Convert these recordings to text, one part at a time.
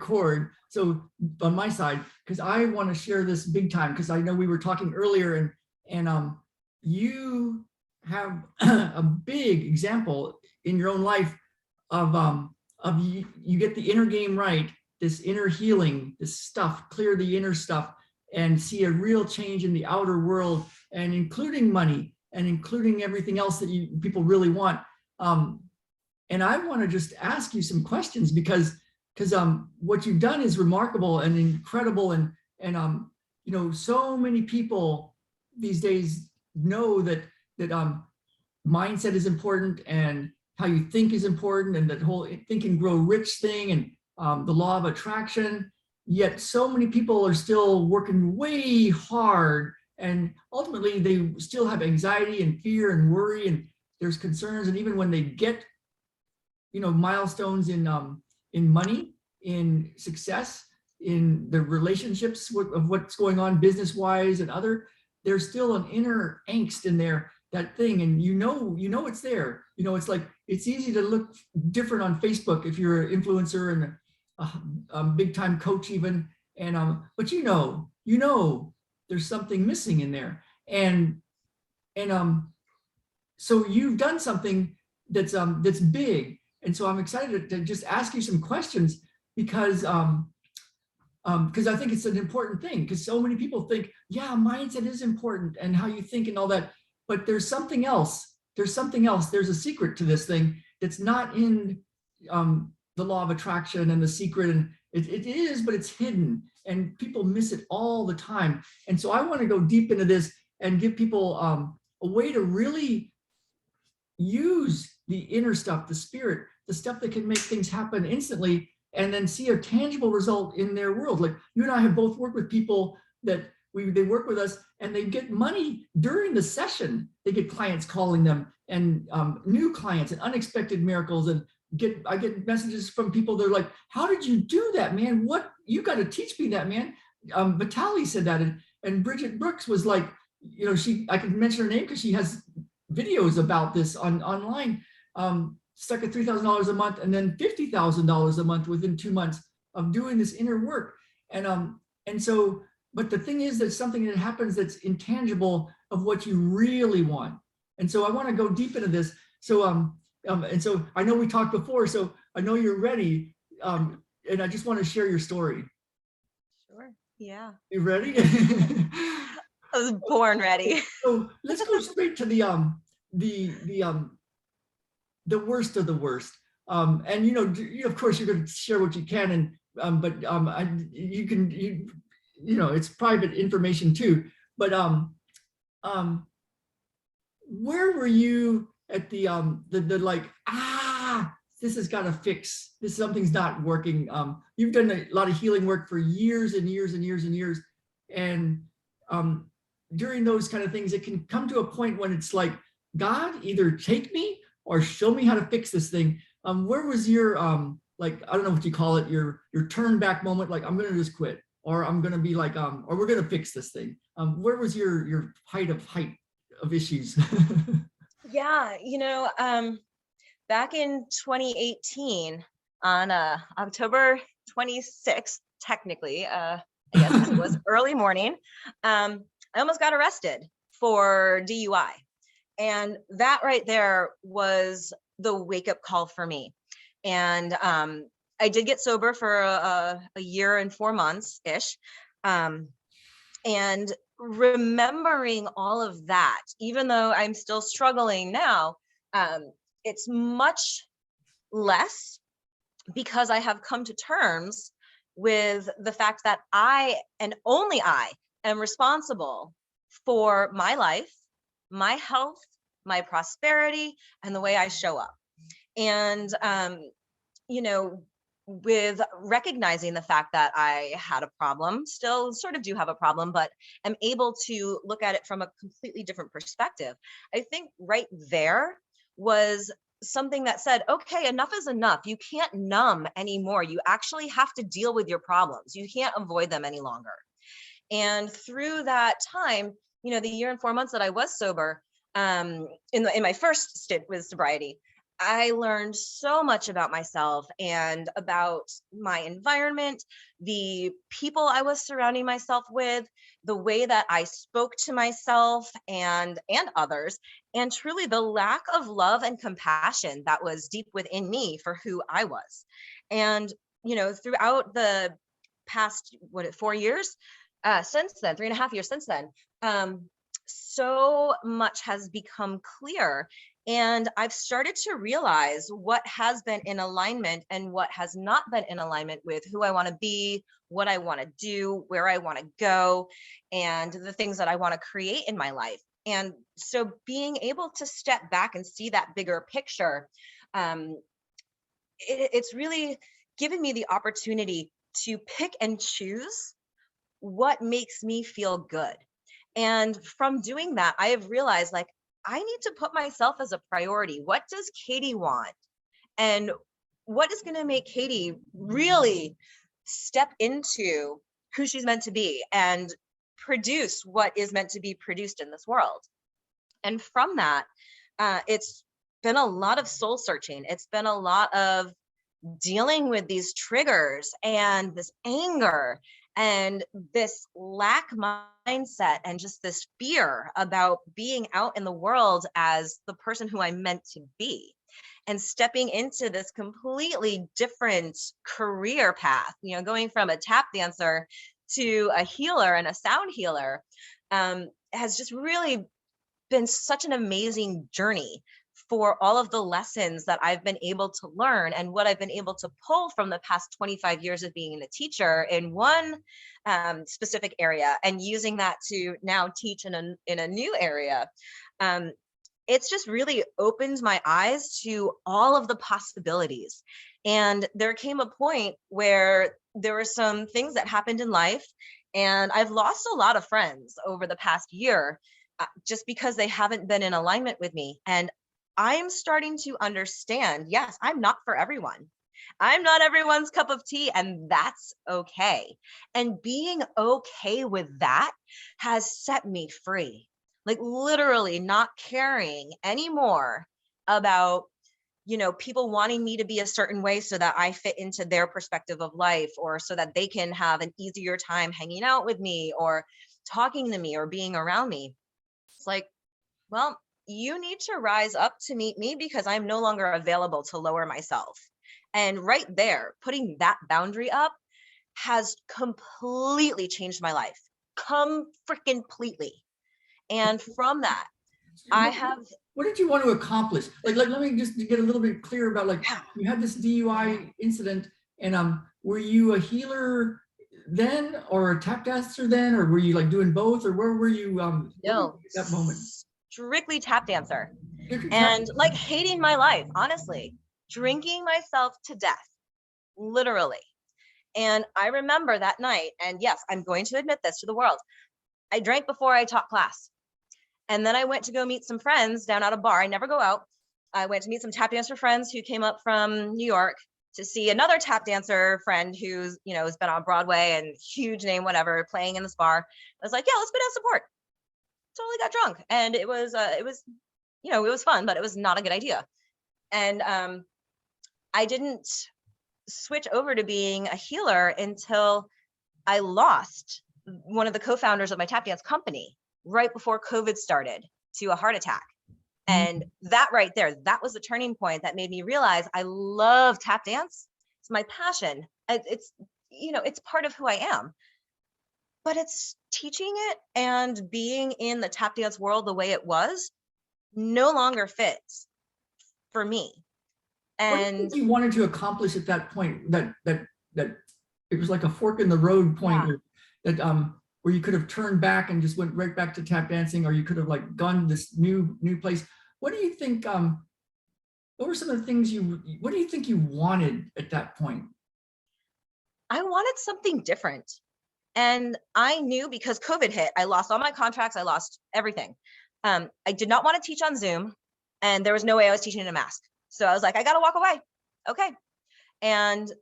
record. So on my side, because I want to share this big time, because I know we were talking earlier, and you have a big example in your own life of you get the inner game right, this inner healing, this stuff, clear the inner stuff, and see a real change in the outer world, and including money and including everything else that people really want. And I want to just ask you some questions because what you've done is remarkable and incredible, and you know, so many people these days know that mindset is important, and how you think is important, and that whole Think and Grow Rich thing, and the law of attraction. Yet so many people are still working way hard, and ultimately they still have anxiety and fear and worry, and there's concerns. And even when they get, you know, milestones in money, in success, in the relationships of what's going on business wise and other, there's still an inner angst in there, that thing. And you know it's there. You know, it's like, it's easy to look different on Facebook if you're an influencer and a big time coach even, and but you know there's something missing in there, and so you've done something that's big. And so I'm excited to just ask you some questions, because I think it's an important thing, because so many people think, yeah, mindset is important and how you think and all that, but there's something else. There's a secret to this thing that's not in the law of attraction and the secret, and it is, but it's hidden, and people miss it all the time. And so I want to go deep into this and give people a way to really use the inner stuff, the spirit, the stuff that can make things happen instantly, and then see a tangible result in their world. Like you and I have both worked with people that they work with us, and they get money during the session. They get clients calling them, and new clients, and unexpected miracles. And I get messages from people. They're like, "How did you do that, man? What, you got to teach me that, man." Vitaly said that, and Bridget Brooks was like, you know, I can mention her name because she has videos about this online. Stuck at $3,000 a month, and then $50,000 a month within 2 months of doing this inner work. And so, but the thing is, there's something that happens that's intangible of what you really want. And so I want to go deep into this. So and so I know we talked before, so I know you're ready. And I just want to share your story. Sure. Yeah. You ready? I was born ready. So let's go straight to the worst of the worst. And you know, of course, you're going to share what you can, and but you know, it's private information too. But where were you at the like, this has got to fix, this, something's not working. You've done a lot of healing work for years and years and years and years, and during those kind of things, it can come to a point when it's like, God, either take me or show me how to fix this thing. Where was your like, I don't know what you call it, your turn back moment, like, I'm gonna just quit, or I'm gonna be like, or we're gonna fix this thing. Where was your height of issues? Yeah, you know, back in 2018, on October 26th, technically, I guess it was early morning, I almost got arrested for DUI. And that right there was the wake-up call for me. And I did get sober for a year and 4 months-ish. And remembering all of that, even though I'm still struggling now, it's much less, because I have come to terms with the fact that I, and only I, am responsible for my life, my health, my prosperity, and the way I show up. And, you know, with recognizing the fact that I had a problem, still sort of do have a problem, but am able to look at it from a completely different perspective. I think right there was something that said, okay, enough is enough. You can't numb anymore. You actually have to deal with your problems. You can't avoid them any longer. And through that time, you know, the year and 4 months that I was sober, in my first stint with sobriety, I learned so much about myself and about my environment, the people I was surrounding myself with, the way that I spoke to myself and others, and truly the lack of love and compassion that was deep within me for who I was. And throughout the past 4 years since then, 3.5 years since then, um, so much has become clear, and I've started to realize what has been in alignment and what has not been in alignment with who I want to be, what I want to do, where I want to go, and the things that I want to create in my life. And so being able to step back and see that bigger picture, um, it's really given me the opportunity to pick and choose what makes me feel good. And from doing that, I have realized, like, I need to put myself as a priority. What does Katie want? And what is going to make Katie really step into who she's meant to be and produce what is meant to be produced in this world? And from that, it's been a lot of soul searching. It's been a lot of dealing with these triggers and this anger and this lack mindset and just this fear about being out in the world as the person who I'm meant to be, and stepping into this completely different career path, going from a tap dancer to a healer and a sound healer, has just really been such an amazing journey for all of the lessons that I've been able to learn and what I've been able to pull from the past 25 years of being a teacher in one specific area and using that to now teach in a new area. It's just really opened my eyes to all of the possibilities. And there came a point where there were some things that happened in life, and I've lost a lot of friends over the past year just because they haven't been in alignment with me. And I'm starting to understand, yes, I'm not for everyone. I'm not everyone's cup of tea, and that's okay. And being okay with that has set me free. Like, literally not caring anymore about, people wanting me to be a certain way so that I fit into their perspective of life, or so that they can have an easier time hanging out with me or talking to me or being around me. It's like, well, you need to rise up to meet me because I'm no longer available to lower myself. And right there, putting that boundary up has completely changed my life. Come freaking completely. And from that, I What, have, what did you want to accomplish? Like, let me just get a little bit clear about, like, yeah, you had this DUI incident, and were you a healer then, or a tap dancer then, or were you like doing both, or where were you? What were you no, at that moment? strictly tap dancer Different tap. and like hating my life, honestly, drinking myself to death, literally. And I remember that night, and yes, I'm going to admit this to the world. I drank before I taught class. And then I went to go meet some friends down at a bar. I never go out. I went to meet some tap dancer friends who came up from New York to see another tap dancer friend who's, has been on Broadway and huge name, whatever, playing in this bar. I was like, yeah, let's go down support. Totally got drunk. And it was fun, but it was not a good idea. And I didn't switch over to being a healer until I lost one of the co-founders of my tap dance company right before COVID started to a heart attack. And that right there, that was the turning point that made me realize I love tap dance. It's my passion. It's part of who I am. But it's teaching it and being in the tap dance world the way it was no longer fits for me. What do you And think you wanted to accomplish at that point? That it was like a fork in the road point, yeah, where you could have turned back and just went right back to tap dancing, or you could have like gone to this new place. What do you think? What were some of the things what do you think you wanted at that point? I wanted something different. And I knew because COVID hit, I lost all my contracts, I lost everything. I did not want to teach on Zoom, and there was no way I was teaching in a mask. So I was like, I got to walk away. Okay. And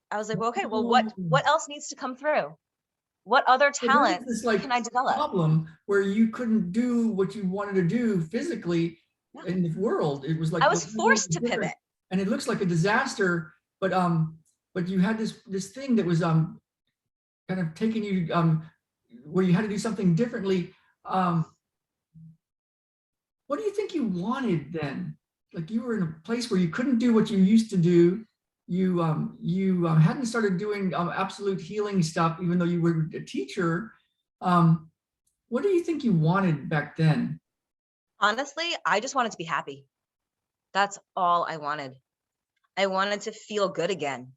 I was like, well, okay, well, Oh, what else needs to come through? What other so there's talents this like can I develop? problem where you couldn't do what you wanted to do physically, in the world. It was like I the was whole world forced was to different, pivot. and it looks like a disaster. But you had this thing that was kind of taking you where you had to do something differently. Um, what do you think you wanted then? Like you were in a place where you couldn't do what you used to do. You hadn't started doing absolute healing stuff, even though you were a teacher. Um, what do you think you wanted back then? Honestly, I just wanted to be happy. That's all I wanted. I wanted to feel good again.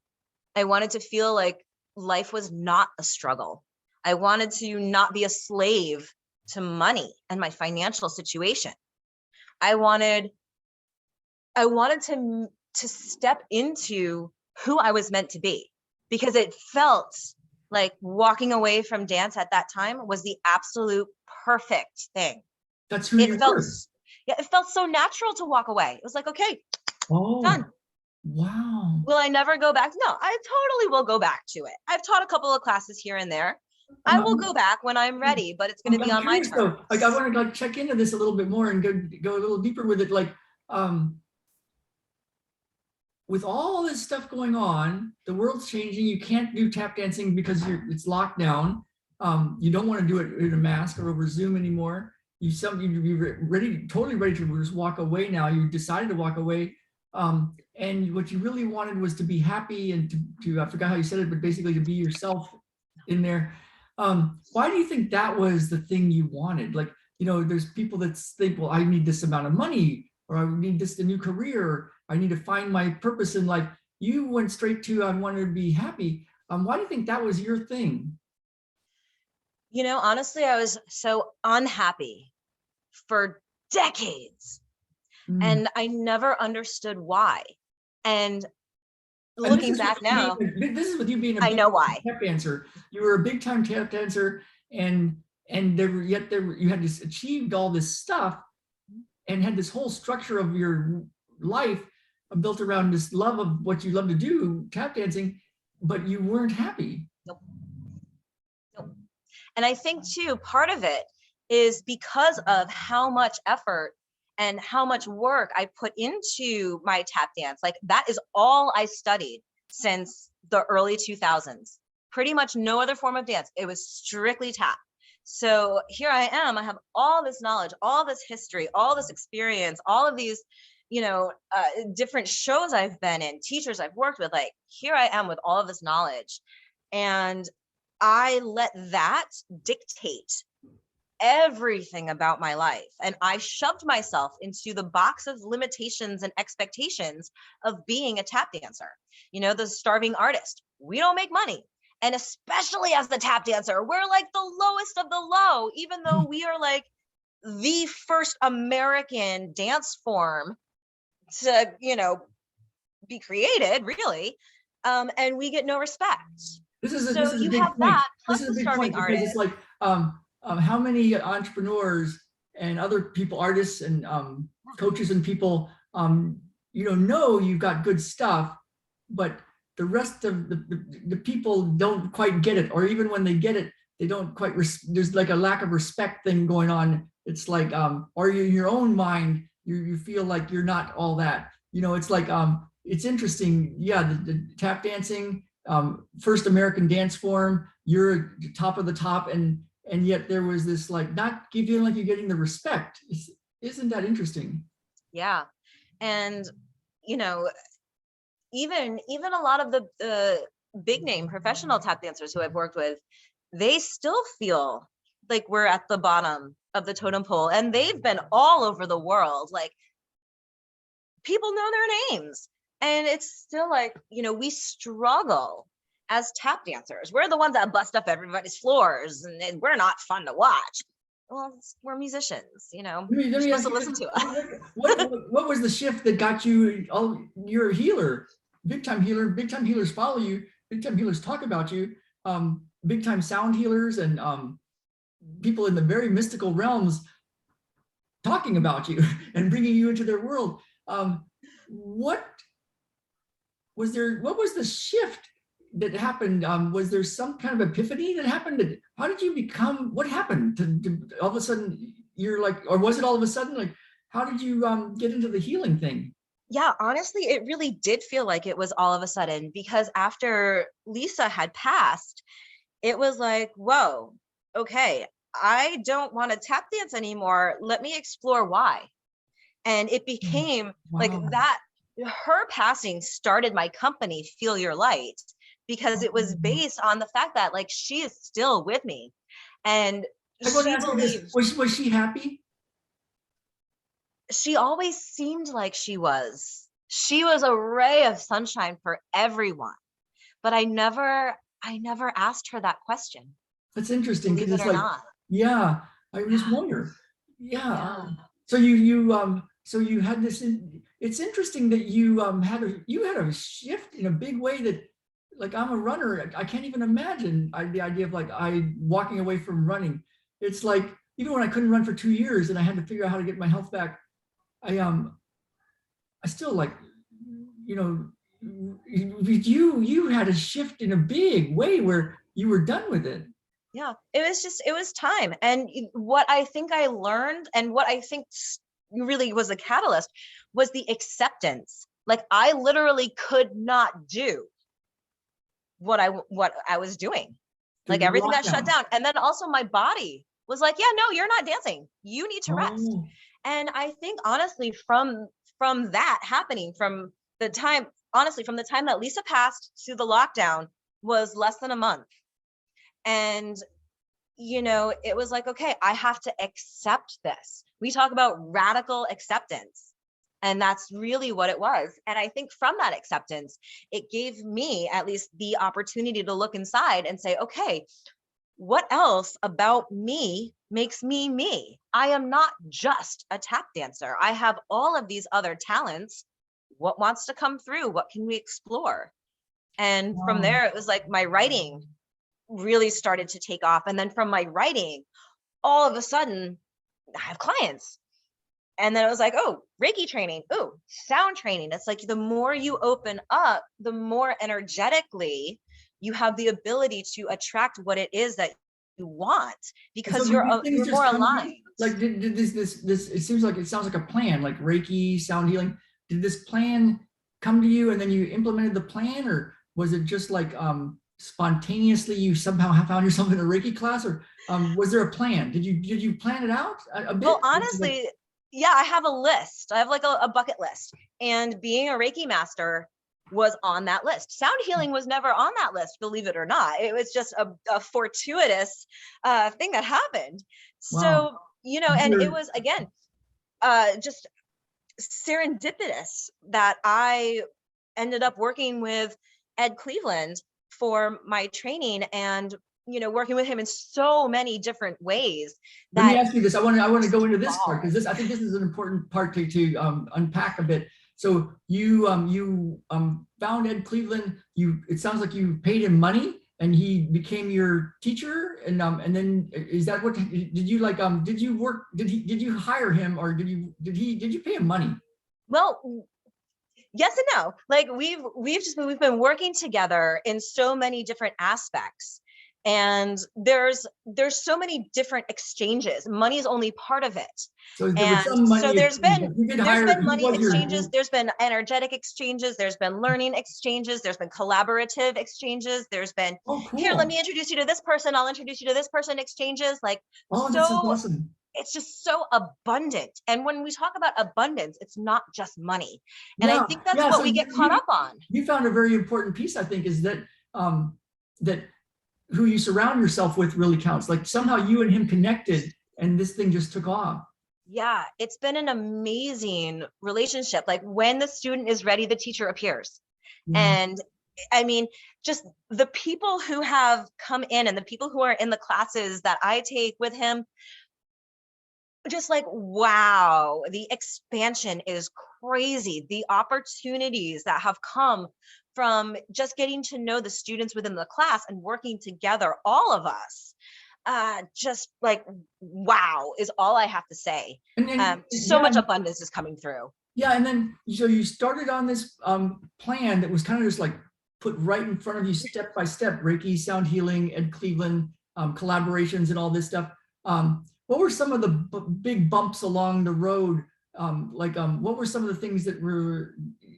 I wanted to feel like life was not a struggle. I wanted to not be a slave to money and my financial situation. I wanted to step into who I was meant to be, because it felt like walking away from dance at that time was the absolute perfect thing. That's who It you felt, were. yeah, it felt so natural to walk away. It was like, okay, Oh, done. wow. Will I never go back? No, I totally will go back to it. I've taught a couple of classes here and there. I will I'm, go back when I'm ready, but it's going to be I'm on my curious though. Like I terms. want to like check into this a little bit more and go a little deeper with it. Like um, with all this stuff going on, the world's changing. You can't do tap dancing because it's locked down. You don't want to do it in a mask or over Zoom anymore. You're ready, totally ready to just walk away now. You decided to walk away. And what you really wanted was to be happy and to I forgot how you said it, but basically to be yourself in there. Why do you think that was the thing you wanted? Like, there's people that think, well, I need this amount of money, or I need this a new career. I need to find my purpose in life. You went straight to I wanted to be happy. Why do you think that was your thing? Honestly, I was so unhappy for decades, Mm. and I never understood why. And And this looking is with back you now, being a I big know why. tap dancer. You were a big time tap dancer, and you had this achieved all this stuff and had this whole structure of your life built around this love of what you love to do, tap dancing, but you weren't happy. Nope, nope. And I think too, part of it is because of how much effort and how much work I put into my tap dance. Like that is all I studied since the early 2000s. Pretty much no other form of dance. It was strictly tap. So here I am. I have all this knowledge, all this history, all this experience, all of these, different shows I've been in, teachers I've worked with. Like here I am with all of this knowledge. And I let that dictate everything about my life. And I shoved myself into the box of limitations and expectations of being a tap dancer. The starving artist. We don't make money. And especially as the tap dancer, we're like the lowest of the low, even though we are like the first American dance form to, be created, really. And we get no respect. This So is a you big have point. that This plus is a the big starving point because artist. it's like how many entrepreneurs and other people, artists and coaches and people, know you've got good stuff, but the rest of the people don't quite get it, or even when they get it, they don't quite. There's like a lack of respect thing going on. It's like, or you, in your own mind, you feel like you're not all that. It's like it's interesting. Yeah, the tap dancing, first American dance form. You're top of the top, and yet there was this like not feeling like you're getting the respect. Isn't that interesting? Yeah. And, you know, even a lot of the big name professional tap dancers who I've worked with, they still feel like we're at the bottom of the totem pole, and they've been all over the world. Like people know their names, and it's still like, we struggle as tap dancers. We're the ones that bust up everybody's floors, and we're not fun to watch. Well, we're musicians, Let you're me supposed ask to you listen this. to us. What was the shift that got you? Oh, you're a healer, big time healer. Big time healers follow you. Big time healers talk about you. Big time sound healers and people in the very mystical realms talking about you and bringing you into their world. What was there? What was the shift that happened? Was there some kind of epiphany that happened? How did you become? What happened? All of a sudden, you're like, or was it all of a sudden like? how did you get into the healing thing? Yeah, honestly, it really did feel like it was all of a sudden, because after Lisa had passed, it was like, whoa, okay, I don't want to tap dance anymore. Let me explore why. And it became like Wow. that. Her passing started my company, Feel Your Light, because it was based on the fact that like she is still with me. And I want to she ask you this: believes, was she happy? she always seemed like she was. She was a ray of sunshine for everyone. But I never asked her that question, That's interesting because believe it it's or like, not. yeah, I just Yeah. wonder. Yeah. Yeah. So you had this. It's interesting that you had a shift in a big way that, like, I'm a runner. I can't even imagine the idea of like I walking away from running. It's like even when I couldn't run for 2 years and I had to figure out how to get my health back. I still like, you know, you had a shift in a big way where you were done with it. Yeah, it was time. And what I think I learned, and what I think really was a catalyst, was the acceptance. Like I literally could not do what I was doing. Through Like the everything got shut lockdown. down. And then also my body was like, yeah, no, you're not dancing. You need to rest. Oh, And I think honestly, from that happening, from the time that Lisa passed to the lockdown was less than a month. And it was like, okay, I have to accept this. We talk about radical acceptance. And that's really what it was. And I think from that acceptance, it gave me at least the opportunity to look inside and say, okay, what else about me makes me me? I am not just a tap dancer. I have all of these other talents. What wants to come through? What can we explore? And from wow. there, it was like my writing really started to take off. And then from my writing, all of a sudden, I have clients. And then it was like, oh, Reiki training, oh, sound training. It's like the more you open up, the more energetically you have the ability to attract what it is that you want, And so because did these things you're just more come to you? aligned. Like did this it sounds like a plan, like Reiki, sound healing. Did this plan come to you and then you implemented the plan, or was it just like spontaneously you somehow have found yourself in a Reiki class, or was there a plan? Did you plan it out a Well, bit? honestly, yeah, I have a list. I have like a bucket list. And being a Reiki master was on that list. Sound healing was never on that list, believe it or not. It was just a fortuitous thing that happened. Wow. So, and it You're- was, again, just serendipitous that I ended up working with Ed Cleveland for my training, and working with him in so many different ways Let me that ask you this. I want to go into this part because evolved. this I think this is an important part to unpack a bit. So you found Ed Cleveland. It sounds like you paid him money and he became your teacher. And then is that what did you like did you work did you hire him, or did you pay him money? Well, yes and no. Like we've been working together in so many different aspects. And there's so many different exchanges. Money is only part of it. So there was And some so money there's exchange. been You did there's hire. been He money was your. exchanges, there's been energetic exchanges, there's been learning exchanges, there's been collaborative exchanges, there's been, Oh, here, let cool. me introduce you to this person, I'll introduce you to this person exchanges. Like, Oh, this is so awesome. it's just so abundant. And when we talk about abundance, it's not just money. And I Yeah, think that's yeah. what So we get caught up on. you found a very important piece, I think, is that that who you surround yourself with really counts. Like somehow you and him connected, and this thing just took off. Yeah, it's been an amazing relationship. Like when the student is ready, the teacher appears. Yeah. And I mean, just the people who have come in and the people who are in the classes that I take with him, just like, wow, the expansion is crazy. The opportunities that have come from just getting to know the students within the class and working together, all of us, just like, wow, is all I have to say. So Yeah, much abundance is coming through. yeah. And then so you started on this plan that was kind of just like put right in front of you, step by step. Reiki, sound healing, Ed Cleveland, collaborations, and all this stuff. What were some of the big bumps along the road what were some of the things that were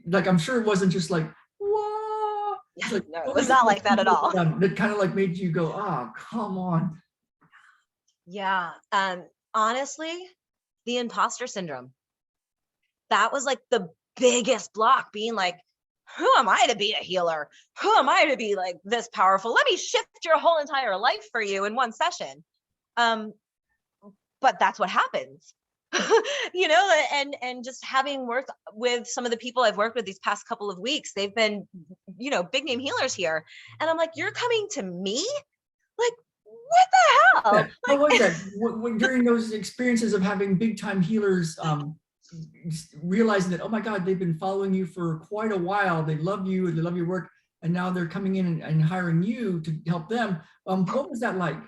like, I'm sure it wasn't just like, whoa. Yeah, Like, no, it what were was some not of the like that things at all. that kind of like made you go, oh, come on. Yeah. Honestly, the imposter syndrome. That was like the biggest block, being like, who am I to be a healer? Who am I to be like this powerful? Let me shift your whole entire life for you in one session. Um, but that's what happens. And just having worked with some of the people I've worked with these past couple of weeks, they've been, big name healers here. And I'm like, you're coming to me? Like, what the hell? How was that during those experiences of having big time healers, realizing that, oh my God, they've been following you for quite a while. They love you, they love your work. And now they're coming in and hiring you to help them. What was that like?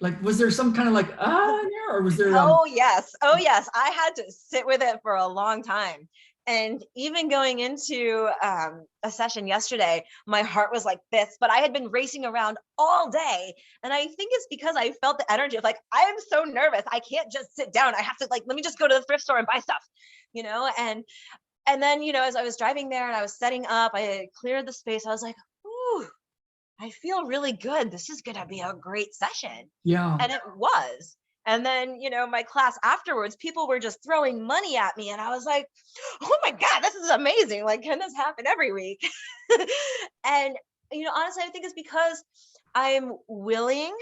Like, was there some kind of like, there, or was there? Oh yes. Oh yes. I had to sit with it for a long time. And even going into a session yesterday, my heart was like this, but I had been racing around all day. And I think it's because I felt the energy of like, I am so nervous. I can't just sit down. I have to let me just go to the thrift store and buy stuff, and then, as I was driving there and I was setting up, I had cleared the space. I was like, ooh, I feel really good. This is going to be a great session. Yeah. And it was. And then, my class afterwards, people were just throwing money at me. And I was like, oh my God, this is amazing. Like, can this happen every week? And, honestly, I think it's because I'm willing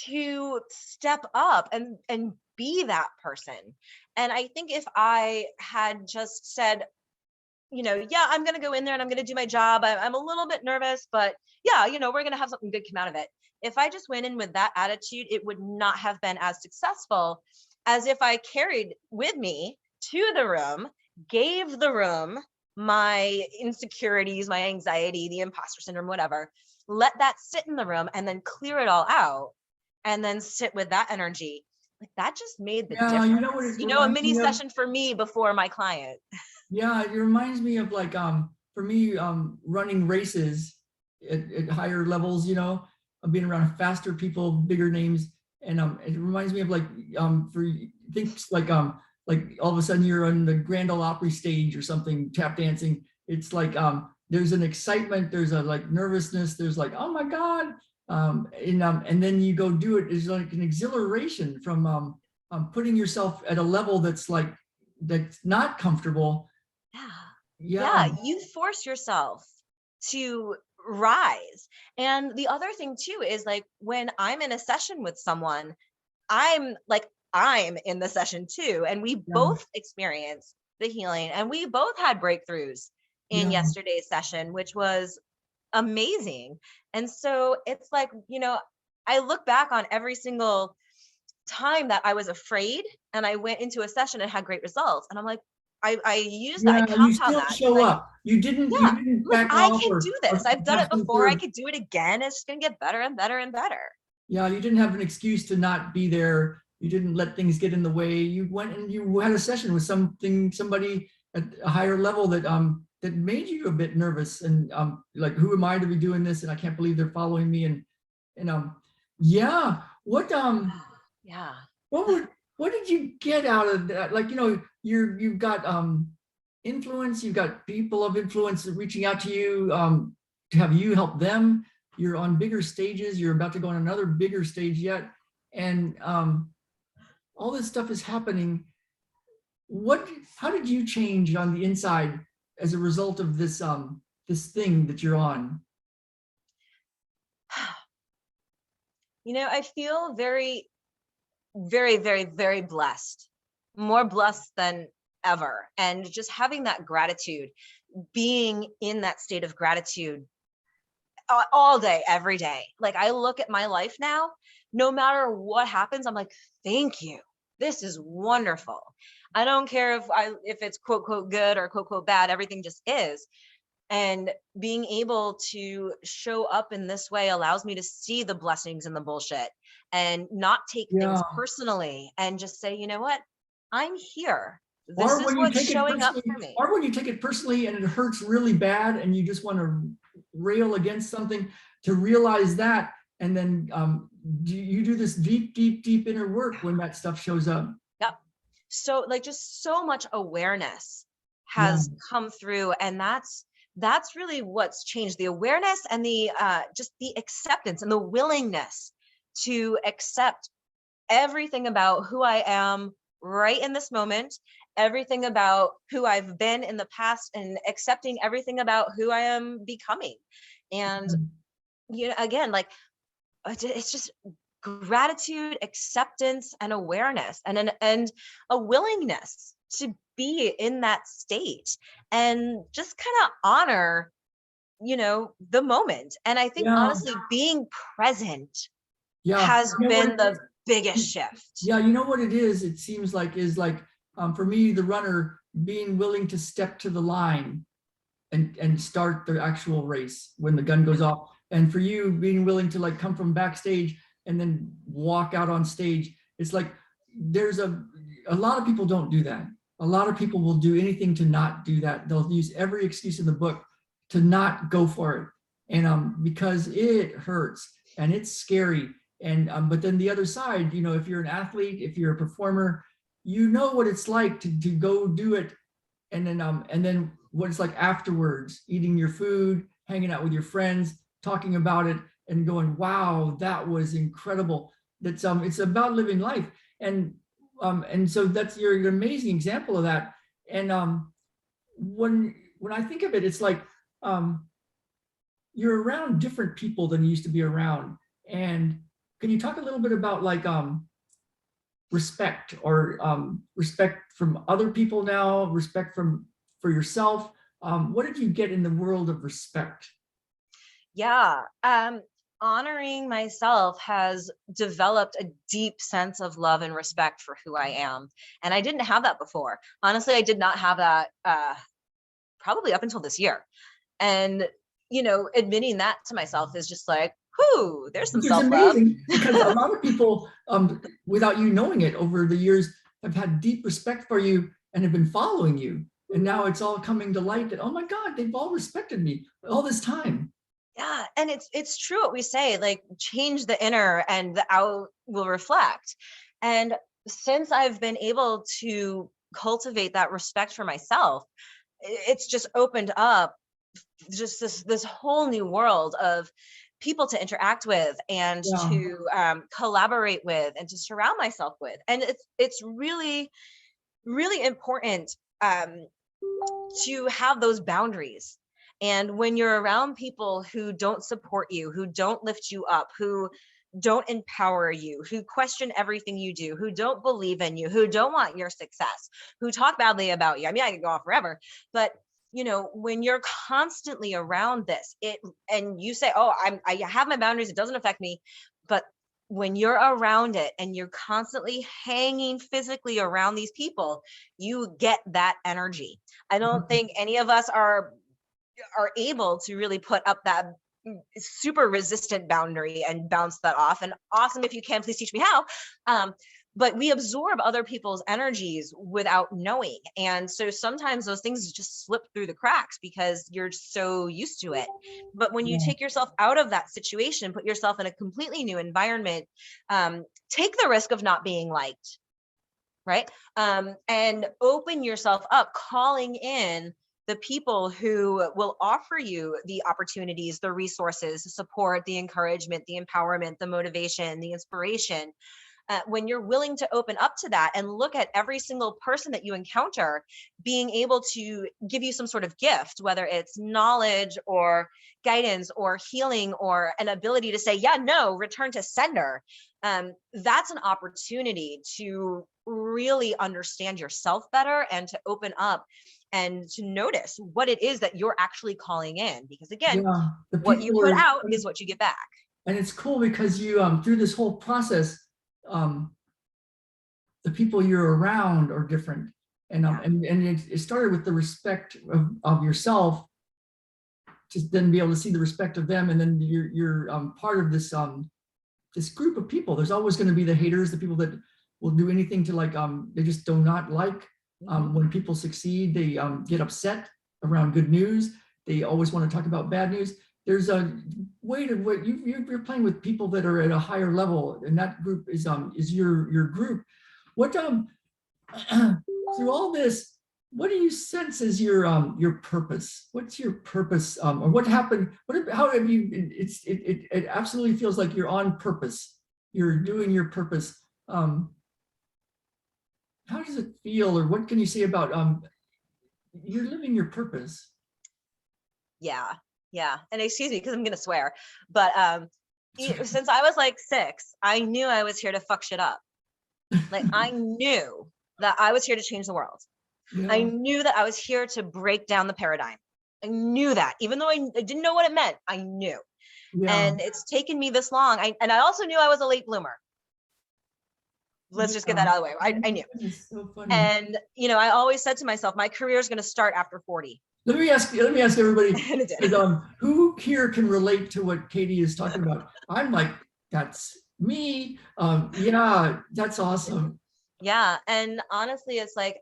to step up and be that person. And I think if I had just said, yeah, I'm going to go in there and I'm going to do my job. I'm a little bit nervous, but yeah, we're going to have something good come out of it. If I just went in with that attitude, it would not have been as successful as if I carried with me to the room, gave the room my insecurities, my anxiety, the imposter syndrome, whatever, let that sit in the room and then clear it all out and then sit with that energy. Like that just made the difference. You know what it A reminds mini me of? session for me before my client. Yeah, it reminds me of like, for me, running races at higher levels, of being around faster people, bigger names. And it reminds me of like, for things like all of a sudden you're on the Grand Ole Opry stage or something, tap dancing. It's like, there's an excitement, there's a like nervousness, there's like, oh my God. And then you go do it. It's like an exhilaration from putting yourself at a level that's not comfortable. Yeah, you force yourself to rise. And the other thing too is like when I'm in a session with someone, I'm in the session too. And we both experienced the healing and we both had breakthroughs in yesterday's session, which was amazing. And so it's like, I look back on every single time that I was afraid and I went into a session and had great results. And I'm like, I use that, I compound you still that. show up. You didn't back I off can do this. I've done it before. for, I could do it again. It's just gonna get better and better and better. Yeah, you didn't have an excuse to not be there. You didn't let things get in the way. You went and you had a session with somebody at a higher level that that made you a bit nervous and like, who am I to be doing this? And I can't believe they're following me. And what did you get out of that? Like, you've got influence, you've got people of influence reaching out to you to have you help them. You're on bigger stages. You're about to go on another bigger stage yet. And all this stuff is happening. How did you change on the inside as a result of this thing that you're on? I feel very, very, very, very blessed, more blessed than ever. And just having that gratitude, being in that state of gratitude all day, every day. Like I look at my life now, no matter what happens, I'm like, thank you. This is wonderful. I don't care if it's quote, quote, good or quote, quote, bad, everything just is. And being able to show up in this way allows me to see the blessings in the bullshit and not take things personally and just say, you know what, I'm here. This is what's showing up for me. Or when you take it personally and it hurts really bad and you just want to rail against something, to realize that. And then you do this deep, deep, deep inner work when that stuff shows up. Yep. so like just so much awareness Yeah, has come through, and that's really what's changed, the awareness and the just the acceptance and the willingness to accept everything about who I am right in this moment, everything about who I've been in the past, and accepting everything about who I am becoming. And again, like it's just gratitude, acceptance, and awareness, and a willingness to be in that state and just kind of honor, the moment. And I think yeah, honestly, being present yeah. has You know what? been the biggest shift. Yeah, you know what it is? It seems like is like for me, the runner being willing to step to the line and start the actual race when the gun goes off, and for you being willing to like come from backstage and then walk out on stage. It's like there's a lot of people don't do that. A lot of people will do anything to not do that. They'll use every excuse in the book to not go for it, and because it hurts and it's scary. And but then the other side, if you're an athlete, if you're a performer, you know what it's like to go do it, and then what it's like afterwards, eating your food, hanging out with your friends, talking about it, and going, wow, that was incredible. That's it's about living life. And so that's, you're an amazing example of that. And when I think of it, it's like um you're around different people than you used to be around. And can you talk a little bit about like respect, or respect from other people now, respect for yourself? What did you get in the world of respect? Yeah. Honoring myself has developed a deep sense of love and respect for who I am. And I didn't have that before. Honestly, I did not have that probably up until this year. And, admitting that to myself is just like, whoo, there's some Which is self-love. amazing, because a lot of people, without you knowing it over the years, have had deep respect for you and have been following you. And now it's all coming to light that, oh my God, they've all respected me all this time. Yeah, and it's true what we say, like change the inner and the out will reflect. And since I've been able to cultivate that respect for myself, it's just opened up just this whole new world of people to interact with and Yeah, to collaborate with and to surround myself with. And it's really, really important um, to have those boundaries. And when you're around people who don't support you, who don't lift you up, who don't empower you, who question everything you do, who don't believe in you, who don't want your success, who talk badly about you. I mean, I could go off forever, but when you're constantly around this, and you say, "Oh, I have my boundaries, it doesn't affect me." But when you're around it and you're constantly hanging physically around these people, you get that energy. I don't think any of us are able to really put up that super resistant boundary and bounce that off. And awesome if you can, please teach me how. But we absorb other people's energies without knowing. And so sometimes those things just slip through the cracks because you're so used to it. But when you yeah, take yourself out of that situation, put yourself in a completely new environment, take the risk of not being liked, right? And open yourself up, calling in the people who will offer you the opportunities, the resources, the support, the encouragement, the empowerment, the motivation, the inspiration. When you're willing to open up to that and look at every single person that you encounter being able to give you some sort of gift, whether it's knowledge or guidance or healing or an ability to say, yeah, no, return to sender. That's an opportunity to really understand yourself better and to open up and to notice what it is that you're actually calling in. Because again, yeah. The what you people put are, out is what you get back. and it's cool because you through this whole process, um, the people you're around are different. And Yeah. it started with the respect of yourself, to then be able to see the respect of them, and then you're part of this group of people. There's always going to be the haters, the people that will do anything to like they just do not like when people succeed. They get upset around good news. They always want to talk about bad news. There's a way to what you're playing with people that are at a higher level, and that group is your group. What through all this, what do you sense is your purpose? What's your purpose, or what happened? How have you? It absolutely feels like you're on purpose. You're doing your purpose. How does it feel, or what can you say about you're living your purpose? Yeah. Yeah. And excuse me, because I'm going to swear, but since I was like 6, I knew I was here to fuck shit up. Like I knew that I was here to change the world. I Yeah, knew that I was here to break down the paradigm. I knew that, even though I didn't know what it meant, I knew. yeah, And it's taken me this long. And I also knew I was a late bloomer. Let's just get yeah. that out of the way. Oh I my knew. goodness, so funny. And, I always said to myself, my career is going to start after 40. Let me ask everybody, And it did. 'cause, who here can relate to what Katie is talking about? I'm like, that's me. Yeah, that's awesome. Yeah. And honestly, it's like,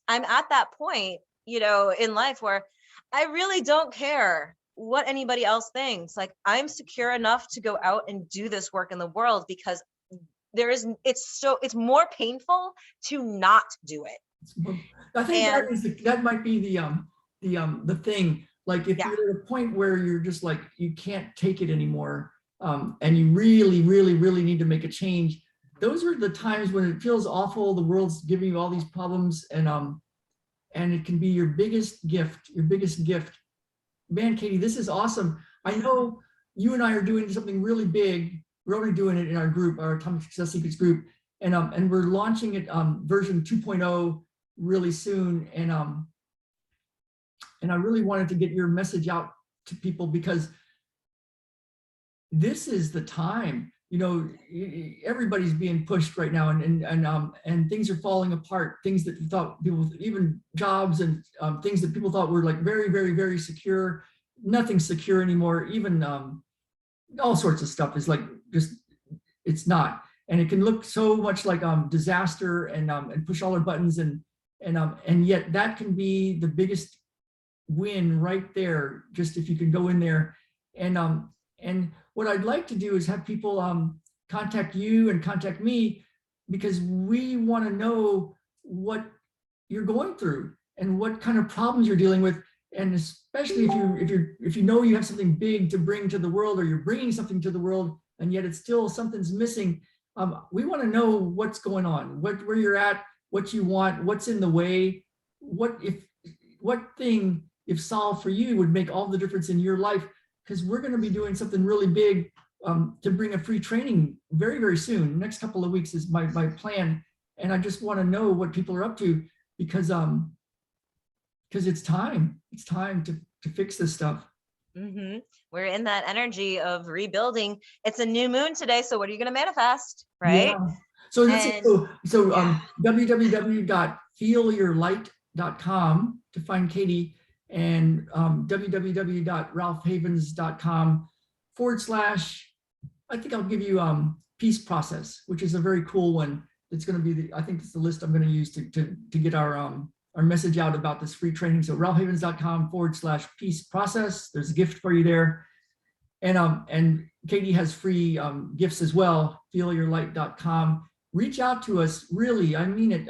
I'm at that point, in life where I really don't care what anybody else thinks. Like I'm secure enough to go out and do this work in the world because it's more painful to not do it. I think And that might be the thing. Like if yeah, you're at a point where you're just like you can't take it anymore, and you really, really, really need to make a change. Those are the times when it feels awful. The world's giving you all these problems, and it can be your biggest gift. Your biggest gift, man, Katie. This is awesome. I know you and I are doing something really big. We're already doing it in our group, our Atomic Success Secrets group, and we're launching it version 2.0 really soon. And I really wanted to get your message out to people because this is the time. Everybody's being pushed right now, and things are falling apart. Things that thought people, even jobs and things that people thought were like very, very, very secure, nothing's secure anymore. Even all sorts of stuff is like just it's not, and it can look so much like disaster and push all our buttons and yet that can be the biggest win right there. Just if you can go in there and what I'd like to do is have people contact you and contact me because we want to know what you're going through and what kind of problems you're dealing with, and especially if you know you have something big to bring to the world or you're bringing something to the world and yet it's still something's missing. We want to know what's going on, where you're at, what you want, what's in the way, what thing if solved for you would make all the difference in your life, because we're going to be doing something really big to bring a free training very, very soon. Next couple of weeks is my plan. And I just want to know what people are up to because it's time. It's time to fix this stuff. We're in that energy of rebuilding. It's a new moon today. So what are you going to manifest? Right. Yeah. So let's see. So yeah. www.feelyourlight.com to find Katie, and www.ralphhavens.com / I think I'll give you peace process, which is a very cool one. It's going to be I think it's the list I'm going to use to get our message out about this free training. So ralphhavens.com / peace process. There's a gift for you there. And Katie has free gifts as well, feelyourlight.com. Reach out to us, really, I mean it.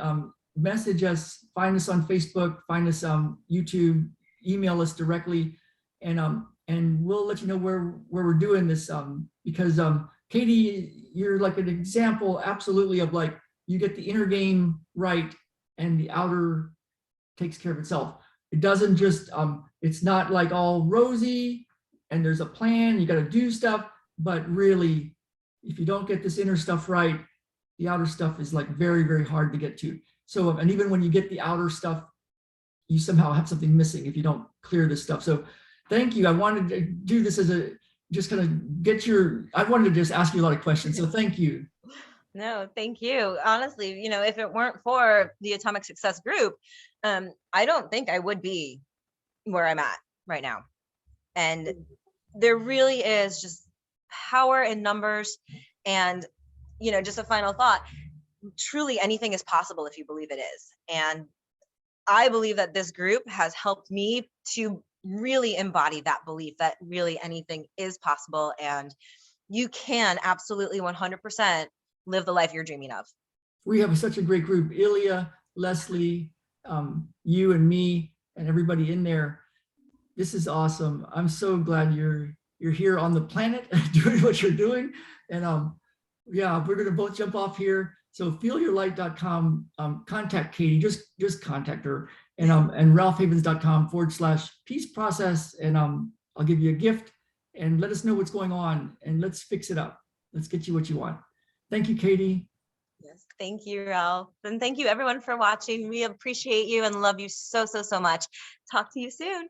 Message us, find us on Facebook, find us YouTube, email us directly, and we'll let you know where we're doing this because Katie, you're like an example absolutely of like you get the inner game right and the outer takes care of itself. It doesn't just it's not like all rosy and there's a plan, you got to do stuff, but really if you don't get this inner stuff right, the outer stuff is like very, very hard to get to. So and even when you get the outer stuff, you somehow have something missing if you don't clear this stuff. So thank you. I wanted to do this as a just kind of get your I wanted to just ask you a lot of questions, so thank you. No, thank you. Honestly, if it weren't for the Atomic Success Group, I don't think I would be where I'm at right now. And there really is just power in numbers. And, just a final thought, truly anything is possible if you believe it is. And I believe that this group has helped me to really embody that belief that really anything is possible. And you can absolutely 100% live the life you're dreaming of. we have such a great group. Ilya, Leslie, you and me, and everybody in there. This is awesome. I'm so glad you're here on the planet doing what you're doing. And yeah, we're gonna both jump off here. So feelyourlight.com, contact Katie, just contact her, and ralphhavens.com/peace process. And I'll give you a gift and let us know what's going on and let's fix it up. Let's get you what you want. Thank you, Katie. Yes, thank you, Ralph. And thank you everyone for watching. We appreciate you and love you so, so, so much. Talk to you soon.